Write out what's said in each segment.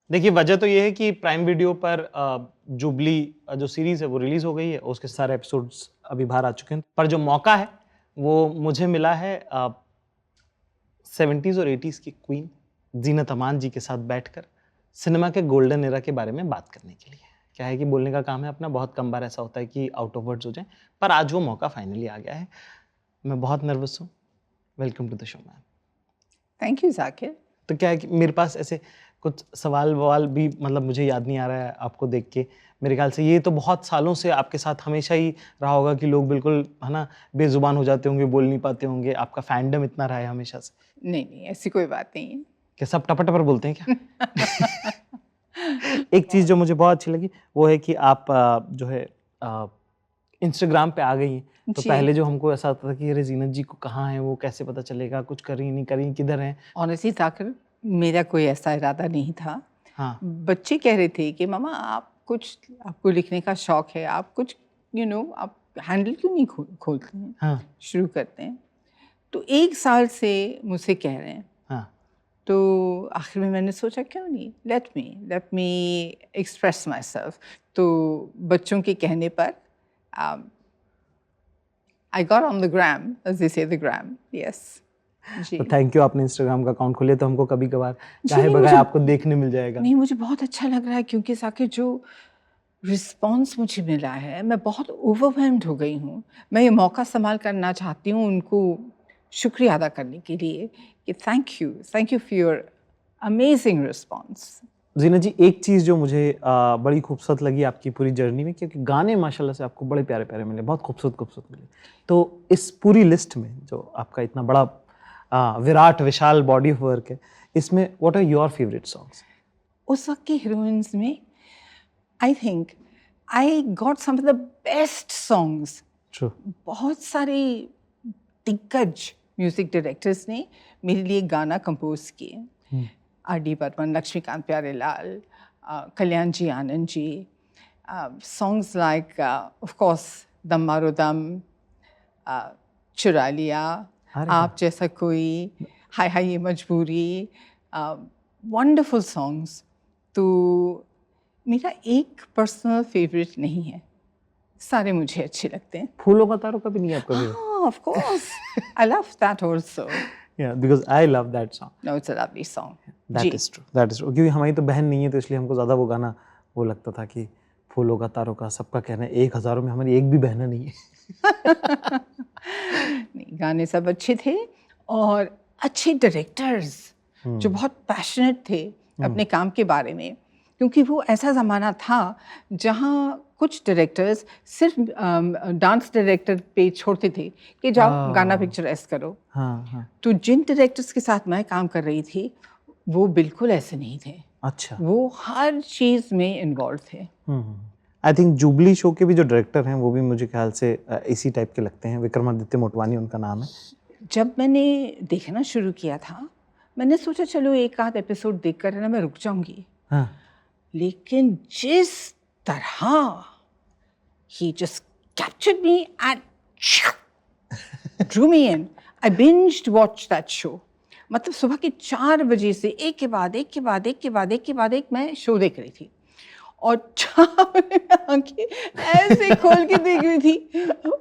देखिए, वजह तो ये है कि प्राइम वीडियो पर जुबली जो सीरीज़ है वो रिलीज़ हो गई है, उसके सारे एपिसोड्स अभी बाहर आ चुके हैं। पर जो मौका है, वो मुझे मिला है 70s और 80s की क्वीन ज़ीनत अमान जी के साथ बैठकर सिनेमा के गोल्डन एरा के बारे में बात करने के लिए। क्या है कि बोलने का काम है अपना, बहुत कम बार ऐसा होता है कि आउट ऑफ वर्ड्स हो जाएँ, पर आज वो मौका फाइनली आ गया है। मैं बहुत नर्वस हूँ। Welcome to the show ma'am. Thank you Zakir. तो क्या है कि मेरे पास ऐसे कुछ सवाल-ववाल भी मतलब मुझे याद नहीं आ रहा है आपको देख के। मेरे ख्याल से ये तो बहुत सालों से आपके साथ हमेशा ही रहा होगा कि लोग बिल्कुल, है ना, बेज़ुबान हो जाते होंगे, बोल नहीं पाते होंगे। आपका फैंडम इतना रहा है हमेशा से। नहीं, नहीं, ऐसी कोई बात नहीं है। क्या सब टपर-टपर बोलते हैं क्या? एक चीज़ जो मुझे बहुत अच्छी लगी, वो है कि आप जो है इंस्टाग्राम पे आ गई हैं। तो जी। पहले जो हमको ऐसा होता था कि अरे ज़ीनत जी को कहाँ हैं वो, कैसे पता चलेगा, कुछ कर रही नहीं कर रही, किधर हैं? ऑनेस्टली ज़ाकिर, मेरा कोई ऐसा इरादा नहीं था। हाँ, बच्चे कह रहे थे कि मम्मा आपको लिखने का शौक है, आप कुछ आप हैंडल क्यों नहीं खोलते हैं, हाँ, शुरू करते हैं। तो 1 साल से मुझसे कह रहे हैं। हाँ। तो आखिर में मैंने सोचा क्यों नहीं, let me express myself. तो बच्चों के कहने पर I got on the gram, as they say the gram. Yes ji. तो थैंक यू, आपने इंस्टाग्राम का अकाउंट खोलिया तो हमको कभी-कभार चाहे नहीं, बगैर आपको देखने मिल जाएगा। नहीं, मुझे बहुत अच्छा लग रहा है क्योंकि साकिब जो रिस्पॉन्स मुझे मिला है, मैं बहुत ओवरवेल्म्ड हो गई हूँ। मैं ये मौका इस्तेमाल करना चाहती हूँ उनको शुक्रिया अदा करने के लिए कि thank you for your amazing response. Zeenat ji, एक चीज़ जो मुझे बड़ी खूबसूरत लगी आपकी पूरी जर्नी में, क्योंकि गाने माशाल्लाह से आपको बड़े प्यारे-प्यारे मिले, बहुत खूबसूरत मिले। तो इस पूरी लिस्ट में जो आपका इतना बड़ा विराट विशाल बॉडी ऑफ वर्क है, इसमें what are your favourite songs? उस वक्त की हीरोइंस में I think I got some of the best songs. True. बहुत सारे दिग्गज म्यूजिक डायरेक्टर्स ने मेरे लिए गाना कंपोज किए। R.D. Burman, Laxmikant Pyarelal, Kalyan ji Anand ji, songs like of course दम मारो दम, चुरा लिया, अरे वाह! आप जैसा कोई, हाय हाय ये मजबूरी, वंडरफुल सॉन्ग्स। तो मेरा एक पर्सनल फेवरेट नहीं है, सारे मुझे अच्छे लगते हैं। फूलों का तारों का भी नहीं है आपका फेवरेट? हाँ, of course, I love that also. Yeah, because I love that song. No, it's a lovely song. That is true. क्योंकि हमारी तो बहन नहीं है तो इसलिए हमको ज़्यादा वो गाना वो लगता था कि फूलों का तारों का सबका कहना है, 1000 में हमारी एक भी बहन नहीं है। नहीं, गाने सब अच्छे थे और अच्छे डायरेक्टर्स जो बहुत पैशनेट थे अपने काम के बारे में, क्योंकि वो ऐसा ज़माना था जहाँ कुछ डायरेक्टर्स सिर्फ डांस डायरेक्टर पे छोड़ते थे कि जाओ गाना पिक्चराइज करो। हाँ, हाँ। तो जिन डायरेक्टर्स के साथ मैं काम कर रही थी वो बिल्कुल ऐसे नहीं थे। अच्छा। वो हर चीज़ में इन्वॉल्व थे। आई थिंक जुबली शो के भी जो डायरेक्टर हैं वो भी मुझे ख्याल से इसी टाइप के लगते हैं। विक्रमादित्य मोटवानी उनका नाम है। जब मैंने देखना शुरू किया था, मैंने सोचा चलो एक आध एपिसोड देखकर ना मैं रुक जाऊंगी। हाँ। लेकिन जिस तरह he just captured me and drew me in. I binged watched that show. मतलब सुबह के 4 बजे से एक के बाद एक मैं शो देख रही थी और 4 बजे में आंखें ऐसे खोल के देख रही थी,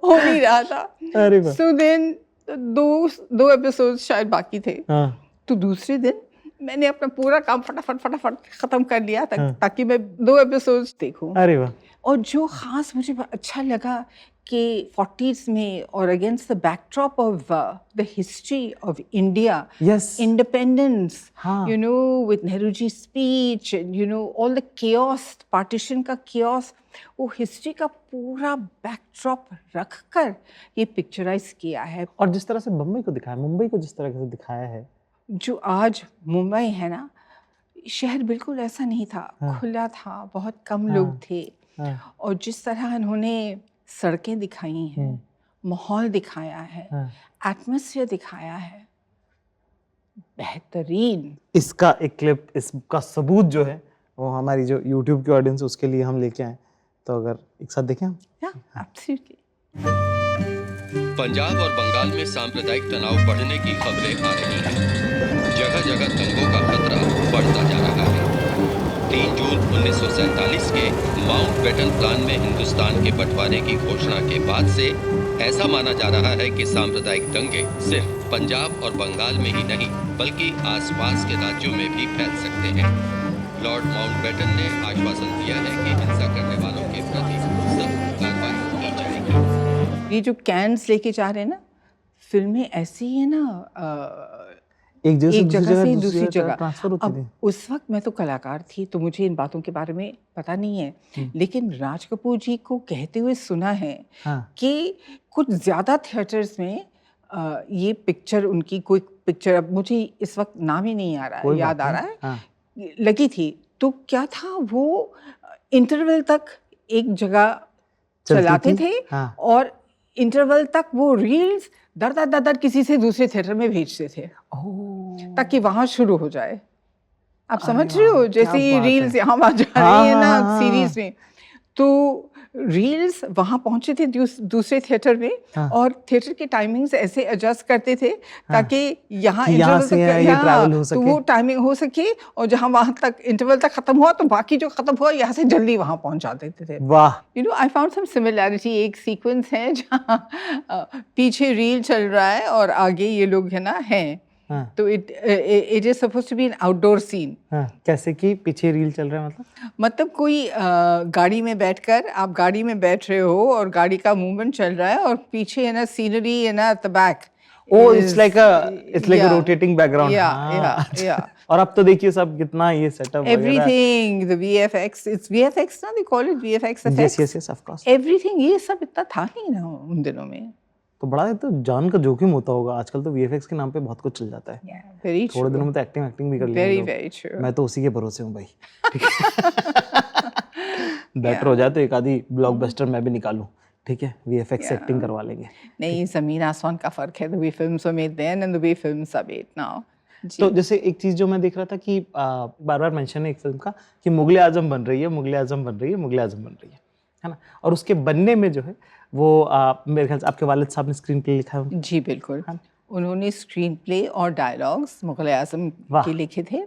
हो नहीं रहा था। अरे वाह। So then दो एपिसोड शायद बाकी थे। हाँ। तो दूसरे दिन मैंने अपना पूरा काम फटाफट खत्म कर लिया ताकि मैं 2 एपिसोड्स देखूं। अरे वाह। और जो ख़ास मुझे अच्छा लगा कि 40s में और against the backdrop of the history of India, independence, you know, with Nehru ji speech, you know, all the chaos, partition का केओस, वो हिस्ट्री का पूरा बैकड्रॉप रखकर ये पिक्चराइज किया है। और जिस तरह से मुंबई को दिखाया, मुंबई को जिस तरह से दिखाया है, जो आज मुंबई है ना, शहर बिल्कुल ऐसा नहीं था। खुला था, बहुत कम लोग थे। और जिस तरह उन्होंने सड़कें दिखाई हैं, माहौल दिखाया है, एटमॉस्फेयर दिखाया है, बेहतरीन। इसका एक क्लिप, इसका सबूत जो है वो हमारी जो YouTube की ऑडियंस है उसके लिए हम लेके आए, तो अगर एक साथ देखें हम। एब्सोल्युटली। पंजाब और बंगाल में सांप्रदायिक तनाव बढ़ने की खबरें आ रही हैं। जगह जगह दंगों का खतरा बढ़ता जा रहा है। 1947 के माउंटबेटन प्लान में हिंदुस्तान के बंटवारे की घोषणा के बाद से ऐसा माना जा रहा है कि सांप्रदायिक दंगे सिर्फ पंजाब और बंगाल में ही नहीं बल्कि आसपास के राज्यों में भी फैल सकते हैं। लॉर्ड माउंटबेटन ने आश्वासन दिया है कि हिंसा करने वालों के प्रति सख्त कार्रवाई की जाएगी। ये जो कैंस लेके जा रहे हैं ना, फिल्में ऐसी है ना, एक जगह से दूसरी जगह ट्रांसफर होती थी। अब उस वक्त मैं तो कलाकार थी तो मुझे इन बातों के बारे में पता नहीं है, लेकिन राज कपूर जी को कहते हुए सुना है कि कुछ ज़्यादा थिएटर्स में ये पिक्चर, उनकी कोई पिक्चर, अब मुझे इस वक्त नाम ही नहीं आ रहा है, याद आ रहा है, लगी थी तो क्या था, वो इंटरवल तक एक जगह चलाते थे और इंटरवल तक वो रील्स दर दर दर दर किसी से दूसरे थिएटर में भेजते थे ताकि वहां शुरू हो जाए। आप समझ रहे हो, जैसे ये रील्स यहाँ वहाँ जा रही है ना सीरीज में, तो रील्स वहां पहुंचे थे दूसरे थिएटर में और थिएटर के टाइमिंग्स ऐसे एडजस्ट करते थे ताकि यहाँ इंटरवल तक तो वो टाइमिंग हो सके और जहाँ वहां तक इंटरवल तक खत्म हुआ तो बाकी जो खत्म हुआ यहाँ से जल्दी वहां पहुंचा देते थे। वाह, you know, I found some similarity. एक सीक्वेंस है जहाँ पीछे रील चल रहा है और आगे ये लोग है ना हैं, तो it is suppose to be an outdoor scene. कैसे कि पीछे रील चल रहा है, मतलब कोई गाड़ी में बैठकर, आप गाड़ी में बैठ रहे हो और गाड़ी का मूवमेंट चल रहा है और पीछे है ना सीनरी है ना at the back. Oh, it's like a rotating background. या और अब तो देखिए सब कितना ये सेटअप वगैरह, everything, the VFX, it's VFX ना, they call it VFX effects। Yes of course, everything, ये सब इतना था नहीं ना उन दिनों में। तो बड़ा तो जान का जोखिम होता होगा। आजकल तो VFX के नाम पे बहुत कुछ चल जाता है। थोड़े दिनों में तो एक्टिंग भी कर लेंगे। Very true. मैं तो उसी के भरोसे हूँ भाई। ठीक है, बेटर हो जाए तो एक आधी ब्लॉकबस्टर मैं भी निकालूं। ठीक है, VFX से एक्टिंग करवा लेंगे। नहीं, जमीन आसमान का फर्क है, the way films were made then and the way films are made now। तो जैसे एक चीज जो मैं देख रहा था कि बार बार मेंशन है एक फिल्म का कि मुगले आजम बन रही है, मुगले आजम बन रही है, मुगले आजम बन रही है ना, और उसके बनने में जो है वो मेरे ख्याल से आपके वालिद साहब ने स्क्रीन प्ले लिखा है। जी बिल्कुल, उन्होंने स्क्रीन प्ले और डायलॉग्स मुगले आजम के लिखे थे,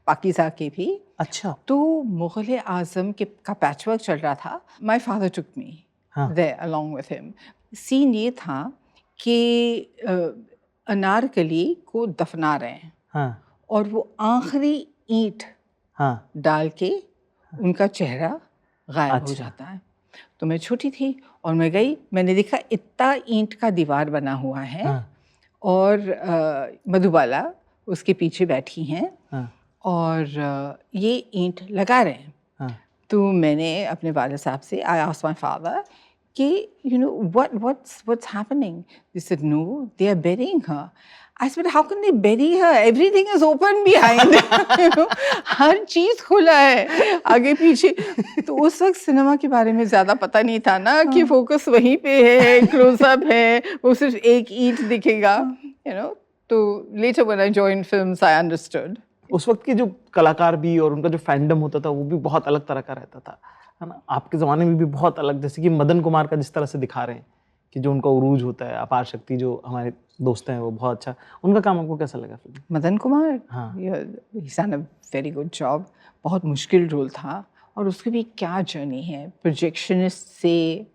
पाकीज़ा के भी। अच्छा। तो मुगले आजम का पैचवर्क चल रहा था। My father took me there along with him. Scene ये था कि अनारकली को दफना रहे हैं और वो आखिरी ईंट डाल के उनका चेहरा गायब हो जाता है। तो मैं छोटी थी और मैं गई, मैंने देखा इतना ईंट का दीवार बना हुआ है और मधुबाला उसके पीछे बैठी हैं और ये ईंट लगा रहे हैं। तो मैंने अपने वाले साहब से, आई आस्क्ड माय फादर कि you know what's happening. They said no, they are burying her। I said, how can they bury her? Everything is open behind। you know, हर चीज खुला है आगे पीछे। तो उस वक्त सिनेमा के बारे में ज्यादा पता नहीं था ना कि फोकस वहीं पे है, क्लोजअप है, वो सिर्फ एक ईंट दिखेगा, you know। तो later when I joined films I understood। उस वक्त के जो कलाकार भी और उनका जो फैंडम होता था वो भी बहुत अलग तरह का रहता था, है ना। आपके ज़माने में भी बहुत अलग, जैसे कि मदन कुमार का जिस तरह से दिखा रहे हैं कि जो उनका उरूज होता है, अपार शक्ति जो हमारे दोस्त हैं वो बहुत अच्छा, उनका काम आपको कैसा लगा film? Madan Kumar, he's done a very good job। बहुत मुश्किल रोल था और उसकी भी क्या जर्नी है, प्रोजेक्शनिस्ट से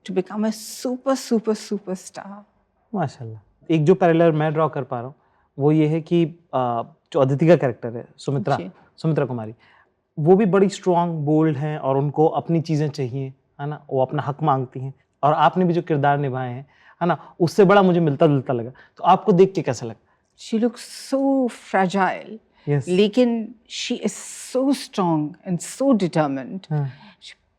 to become a super star. माशाल्लाह। एक जो पैरेलल मैं ड्रॉ कर पा रहा हूँ वो ये है कि जो अदिति का कैरेक्टर है सुमित्रा कुमारी, वो भी बड़ी स्ट्रॉन्ग, बोल्ड हैं और उनको अपनी चीज़ें चाहिए, है ना, वो अपना हक मांगती हैं। और आपने भी जो किरदार निभाए हैं, है ना, उससे बड़ा मुझे मिलता जुलता लगा। तो आपको देख के कैसा लगा? She looks so fragile, लेकिन she is so strong and so determined।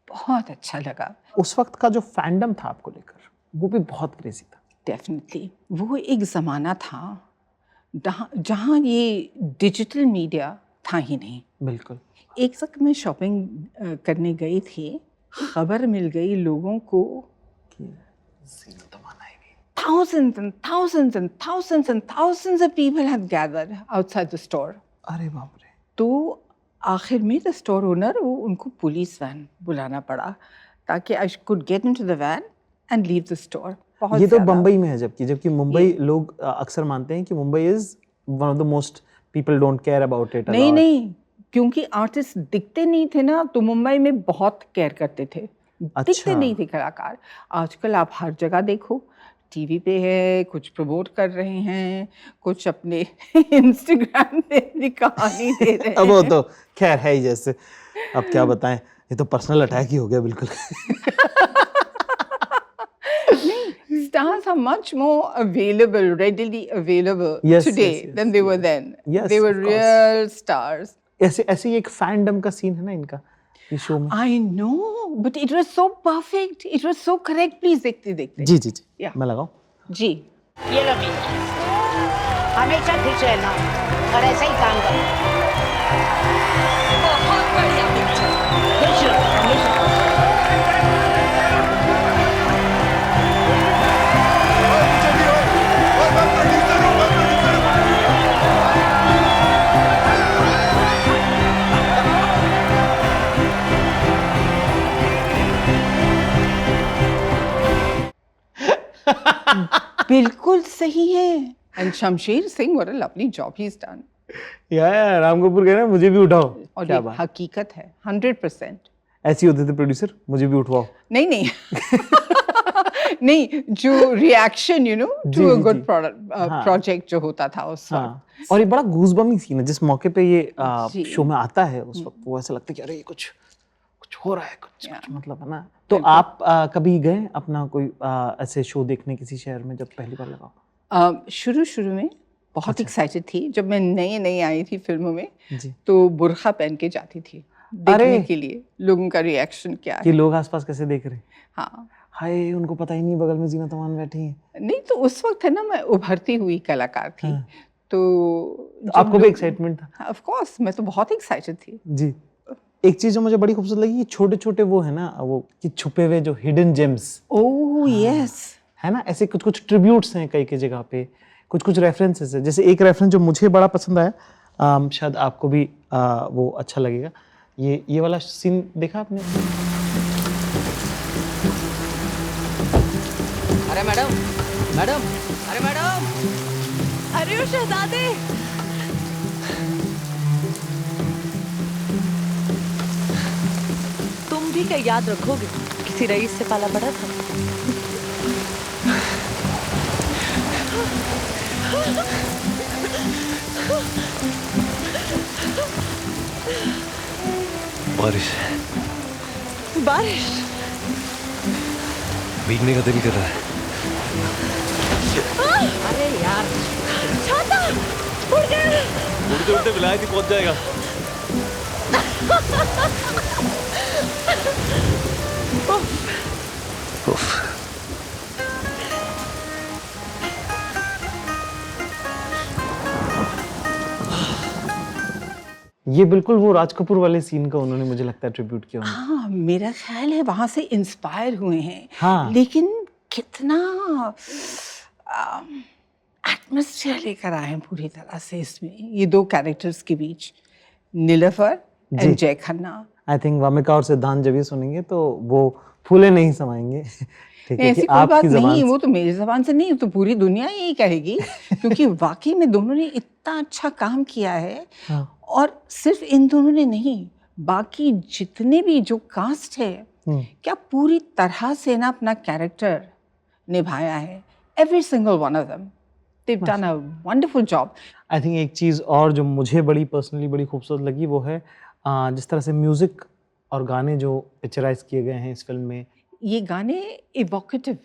बहुत अच्छा लगा। उस वक्त का जो फैंडम था आपको लेकर वो भी बहुत क्रेजी था। डेफिनेटली, वो एक ज़माना था जहाँ ये डिजिटल मीडिया था ही नहीं। बिल्कुल। एक वक्त मैं शॉपिंग करने गई थी, खबर मिल गई लोगों को कि thousands of people had gathered outside the store। अरे बाप रे। तो आखिर में द स्टोर ओनर, वो उनको पुलिस वैन बुलाना पड़ा ताकि I could get into the van and leave the store. ये तो बम्बई में है, जबकि मुंबई लोग अक्सर मानते हैं कि Mumbai is one of the most people don't care about it. नहीं, क्योंकि आर्टिस्ट दिखते नहीं थे ना, तो मुंबई में बहुत केयर करते थे। दिखते नहीं थे कलाकार। आजकल आप हर जगह देखो, टीवी पे है, कुछ प्रमोट कर रहे हैं, कुछ अपने इंस्टाग्राम पे भी कहानी दे रहे हैं। अब वो तो खैर है ही, जैसे अब क्या बताएं, ये तो पर्सनल अटैक ही हो गया बिल्कुल। Stars are much more available, readily available today than they were then. They were real stars. ऐसे ही एक फैंडम का सीन है ना इनका इस शो में। I know, but it was so perfect. It was so correct. Please देखते। जी जी जी, मैं लगाऊं? जी। ये लो भैया, हमेशा खुश रहना और ऐसा ही काम करना। बहुत बढ़िया पिक्चर, खुश रहो हमेशा। बिल्कुल सही है। And Shamsher Singh, what a lovely job he's done. यार राम कपूर कह रहे हैं मुझे भी उठाओ। और क्या ये बात, हकीकत है 100%। ऐसे ही होते थे प्रोड्यूसर, मुझे भी उठवाओ। नहीं नहीं, जो reaction you know to a good project जो होता था उस वक्त। और ये बड़ा गूज़बम्पी सीन है जिस मौके पे ये शो में आता है, उस वक्त वो ऐसा लगता है कि अरे ये कुछ हो रहा है, कुछ मतलब है ना। तो आप कभी गए अपना कोई ऐसे शो देखने किसी शहर में जब पहली बार लगा? शुरू में बहुत एक्साइटेड थी। जब मैं नई आई थी फिल्मों में जी, तो बुर्खा पहन के जाती थी देखने के लिए लोगों का रिएक्शन क्या कि है। लोग आसपास कैसे देख रहे हैं। हाँ, हाय, उनको पता ही नहीं बगल में जीनत अमान बैठी हैं। नहीं तो उस वक्त है ना, मैं उभरती हुई कलाकार थी। हाँ। तो आपको भी एक्साइटमेंट था? ऑफ कोर्स, मैं तो बहुत एक्साइटेड थी। जी। एक चीज जो मुझे बड़ी खूबसूरत लगी, ये छोटे छोटे वो है ना, वो कि छुपे हुए जो हिडन जेम्स। ओह यस, है ना, ऐसे कुछ कुछ ट्रिब्यूट्स हैं कई जगह पे, कुछ कुछ रेफरेंसेस है। जैसे एक रेफरेंस जो मुझे बड़ा पसंद आया, शायद आपको भी वो अच्छा लगेगा। ये वाला सीन देखा आपने? अरे मैडम, अरे मैडम, अरे ओ शहजादे, तुम भी क्या याद रखोगे, किसी रईस से पाला पड़ा था। बारिश भीगने का दिल कर रहा है। अरे यार, छाता उड़ गया। उड़ते उड़ते विलायत ही पहुंच जाएगा। ये बिल्कुल वो राज कपूर वाले सीन का उन्होंने मुझे लगता है ट्रिब्यूट किया उन्होंने। हाँ, मेरा ख्याल है वहां से इंस्पायर हुए हैं। हाँ। लेकिन कितना एटमॉस्फेयर लेकर आए हैं पूरी तरह से इसमें, ये दो कैरेक्टर्स के बीच, नीलोफर एंड जय खन्ना। आई थिंक वामिका और सिद्धांत जब ये सुनेंगे तो वो फूले नहीं समाएंगे। ठीक है, ऐसी कि कोई बात आपकी ज़बान नहीं, से। वो तो मेरी जबान से नहीं, तो पूरी दुनिया यही कहेगी। क्योंकि वाकई में दोनों ने इतना अच्छा काम किया है। हाँ। और सिर्फ इन दोनों ने नहीं, बाकी जितने भी जो कास्ट है, क्या पूरी तरह से ना अपना कैरेक्टर निभाया है। Every single one of them, they've done a wonderful job. I think एक चीज़ और जो मुझे बड़ी पर्सनली बड़ी खूबसूरत लगी वो है जिस तरह से म्यूज़िक और गाने जो पिक्चराइज किए गए हैं इस फिल्म में। ये गाने evocative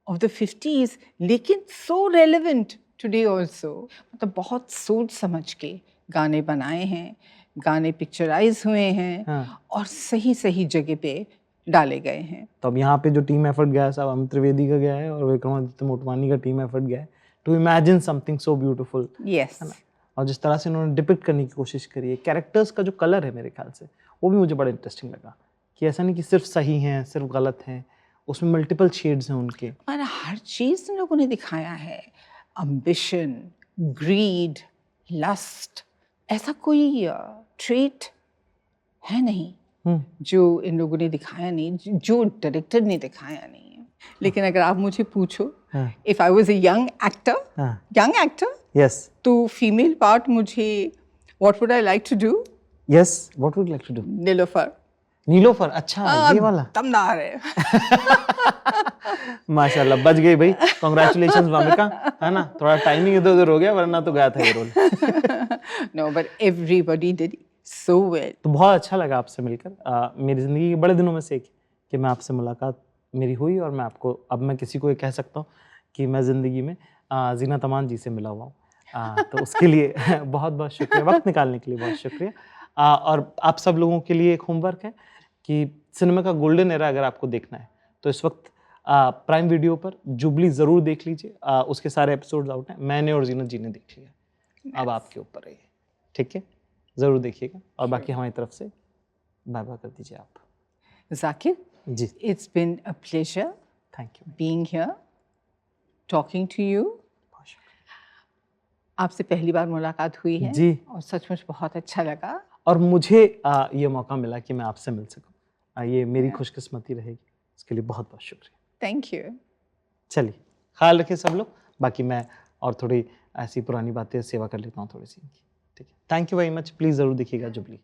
of the 50s, लेकिन so relevant today also. मतलब बहुत सोच समझ के गाने बनाए हैं, गाने पिक्चराइज हुए हैं। हाँ। और सही जगह पे डाले गए हैं। तो अब यहाँ पे जो टीम एफर्ट गया है सब अमित त्रिवेदी का गया है और विक्रमादित्य मोटवानी का टीम एफर्ट गया है to imagine something so beautiful. Yes. और जिस तरह से उन्होंने डिपिक्ट करने की कोशिश करी है, कैरेक्टर्स का जो कलर है मेरे ख्याल से वो भी मुझे बड़ा इंटरेस्टिंग लगा कि ऐसा नहीं कि सिर्फ सही हैं सिर्फ गलत हैं, उसमें मल्टीपल शेड्स हैं उनके। और हर चीज़ उन लोगों ने दिखाया है, अम्बिशन, ग्रीड, लस्ट, ऐसा कोई ट्रेट है नहीं जो इन लोगों ने दिखाया नहीं, जो डायरेक्टर ने दिखाया नहीं है। लेकिन अगर आप मुझे पूछो, if I was a young actor, yes, तो फीमेल पार्ट मुझे what would I like to do, Yes, what would you like to do? Nilofer. Nilofer, अच्छा ये वाला। दमदार है। माशाल्लाह बच गई भाई, कॉन्ग्रेचुलेशंस वामिका, है ना, थोड़ा टाइमिंग इधर उधर हो गया वरना तो गया था ये role. No, but everybody did so well. तो बहुत अच्छा लगा आपसे मिलकर। मेरी ज़िंदगी के बड़े दिनों में से एक कि मैं आपसे मुलाकात मेरी हुई और मैं आपको, अब मैं किसी को ये कह सकता हूँ कि मैं ज़िंदगी में जीनत अमान जी से मिला हुआ हूँ। तो उसके लिए बहुत बहुत शुक्रिया, वक्त निकालने के लिए बहुत शुक्रिया। और आप सब लोगों के लिए एक होमवर्क है कि सिनेमा का गोल्डन एरा अगर आपको देखना है तो इस वक्त प्राइम वीडियो पर जुबली ज़रूर देख लीजिए। उसके सारे एपिसोड्स आउट हैं, मैंने और जीनत जी ने देख लिया, अब आपके ऊपर है ये, ठीक है, ज़रूर देखिएगा। और बाकी हमारी तरफ से बाय बाय कर दीजिए आप। Zakir, ji, it's been a pleasure thank you. being here, talking to you. आपसे पहली बार मुलाकात हुई है जी। और सचमुच बहुत अच्छा लगा। और मुझे ये मौका मिला कि मैं आपसे मिल सकूं, ये मेरी खुशकिस्मती रहेगी, इसके लिए बहुत बहुत शुक्रिया। Thank you. चलिए, ख्याल रखिए सब लोग, बाकी मैं और थोड़ी ऐसी पुरानी बातें सेवा कर लेता हूँ थोड़ी सी इनकी, ठीक है। Thank you very much, please ज़रूर देखिएगा जुबली।